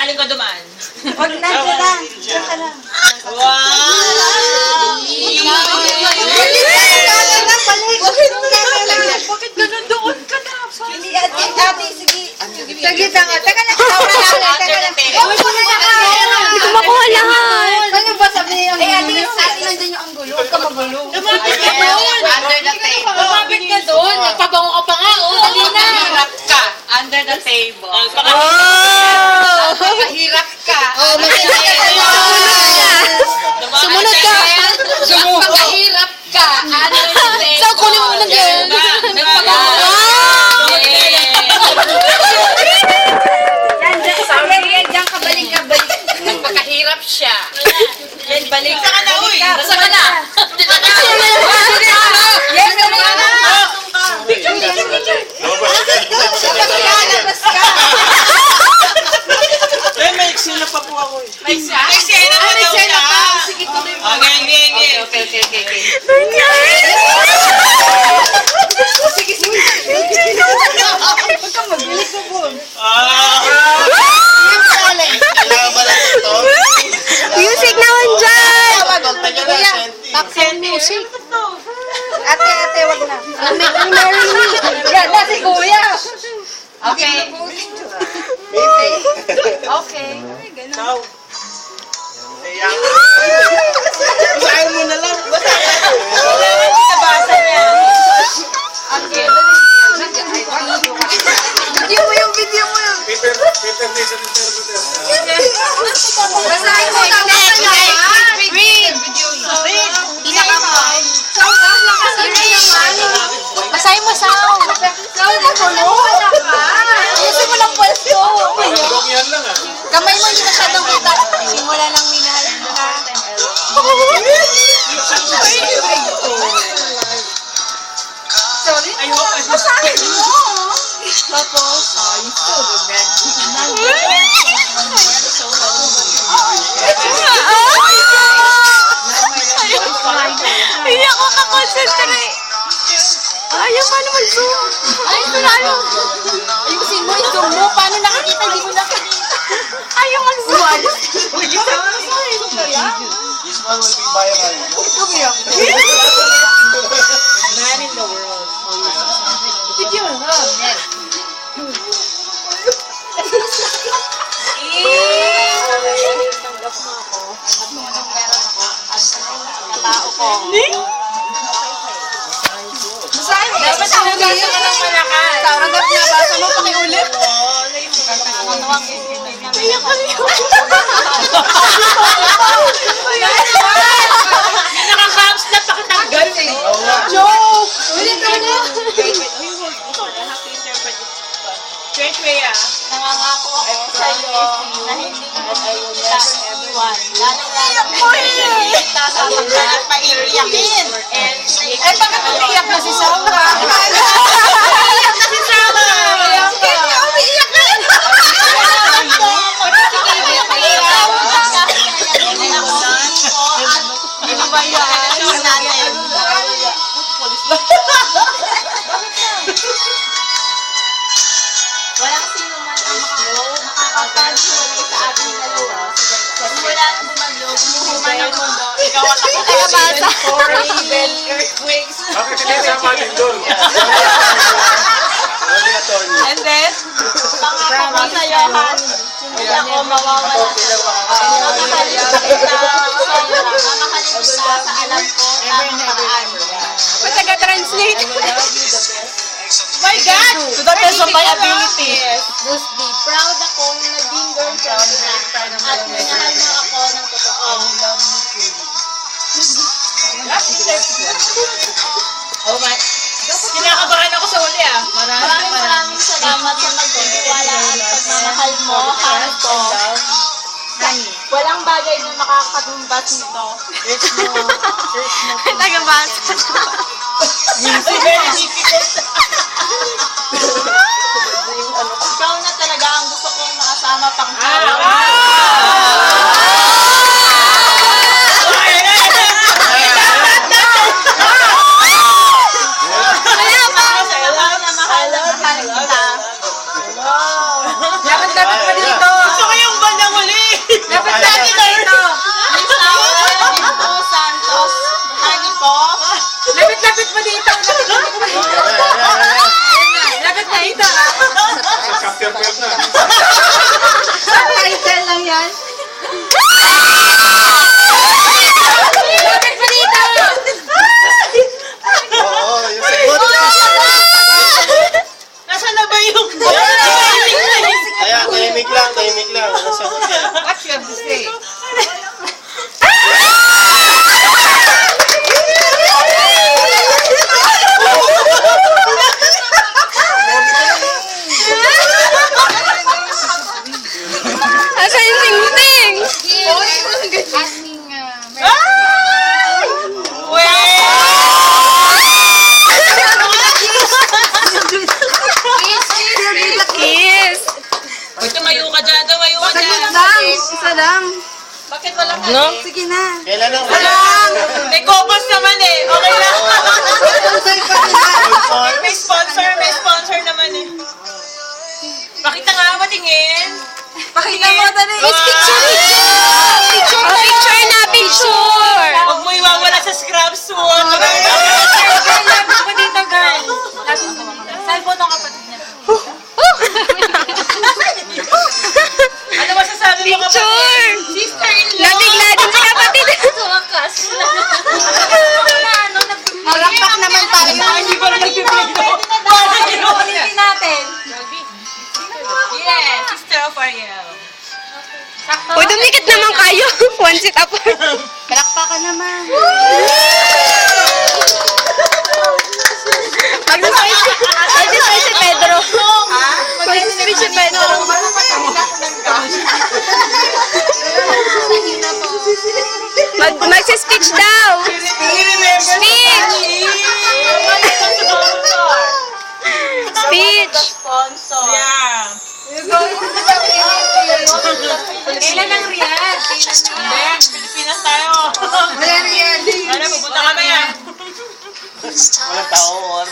Alin ko dumaan? Huwag na, dyan lang. Dyan ka lang. Wow! Bakit ganun doon ka na? Hindi, ate, sige. Sige, tanga. Teka na, teka lang. Huwag mo na Hindi ko makuha lahat. Ano ba sabi yung ate, nandun yung anggulo. Huwag ka magulo. Lumapit ka doon! Under the table. Lumapit ka doon! Nagpabango ka pa nga, oh! Dali na! Hirap ka. Under the table. Pakahirap ka! Oh, makikita ka na. Sumunod ka. Pakahirap ka! Under the table! Saan kunin mo lang yun? Nagpabango! Diyan ka, balik ka. Nagpakahirap siya. Balik ka na, uy. Nasa ka na? Dito na! Yes, balik ka na. Labas ka. May eksena pa po ako eh. May eksena pa daw siya. Sige, tuloy mo. Okay. Sige. Huwag kang magbilis na po. Kailangan ba lang ito? Music naman dyan. Tagal Music. Ate, wag na. Marry me. Yan na si kuya. Okay. Okay. Ciao. Basahin mo na lang. Nabasa niya. Okay. Video mo yun. Peter Mason interpreter. Basahin mo, nabasa niya. Read. Basahin mo sound. Sound mo tulo. Ayusin mo lang pwesto. Parang yan lang ah. Kamay mo hindi masyadong kita. Simula ng minahal ka. Sorry? Basahin mo. Tapos, yung Hindi ako kakonsentrate. Ayaw ka na mag-zoom. Ay, tulalo. Ayusin mo, i-zoom mo. Paano nakikita? Hindi mo nakikita. Ayaw mag-zoom. This one will be viral. Tumiyak. Man in the world. Video mo. Yes. Basahin mo. Dapat nabasa ka ng malakas. Tanggap nabasa mo, pakiulit. Nakaka-ups na pakatanggal eh. Joke! Ulit. Great way ah. Nangangako ako sa iyo na hindi mo makikita everyone. Lalo-lalo makikita sa mga paiiyakin. Eh, bakit umiiyak na si Saura? Umiiyak na si Saura! Bakit ka umiiyak na? Ano ba yan? Natin. Walang sino man ang makakapaghiwalay sa ating dalawa. Simula ng bumagyo, bumuhuman ang mundo. Ikaw at ako sa basa. Even earthquakes. Bakit hindi sama din doon? And then, pangako ko sa iyo, Han, hindi ako mawawala. Mamahalin kita, Sandra. Mamahalin kita sa alam ko, tamang paraan. Taga-translate. My God! To the best of my ability. Rusty, proud akong naging girlfriend niya at minahal mo ako ng totoo. Oh my. Kinakabahan ako sa huli ah. Maraming salamat sa pagtitiwala at pagmamahal mo, Han ko. Walang bagay na makakatumbas nito. Taga-basa. Ikaw na talaga ang gusto kong makasama pang Dapat pa dito. Gusto ko yung banda dito. Lapit na ito. Nag-capture na. Title lang yan. Lapit pa dito. Oo, yung sagot. Nasaan na ba yung... Kaya, tahimik lang. Ano sagot yan? What you have to say? Asa yung ting-ting? Kiss! Uy, tumayo ka dyan, tumayo ka dyan. Isa lang. Bakit walang No? Sige na. Kailan lang? May gobos naman eh. Okay lang. Sponsor? May sponsor naman eh. Pakita nga, matingin. Pakita mo, dali. Picture na, picture! Huwag mo iwawala sa scrub suot. Lapit pa dito, girl. Lapit pa dito. Saan po itong kapatid niya? Ano masasabi mo kapatid? Picture! Sister-in-law. Nabigla din si kapatid. Malakpak naman tayo. Hindi ko na nagpipiglo. Ulitin natin. Yes, sister of Ariel. Uy, dumikit naman kayo. One seat apart. Palakpakan naman. Mag-speech si Pedro. Mag-speech si Pedro. Mag-speech daw. Speech! Speech! Yeah. Kailan ang Riyadh? Hindi, Pilipinas tayo. Kailan ang Riyadh? Ano, pupunta kami ah. Walang taon.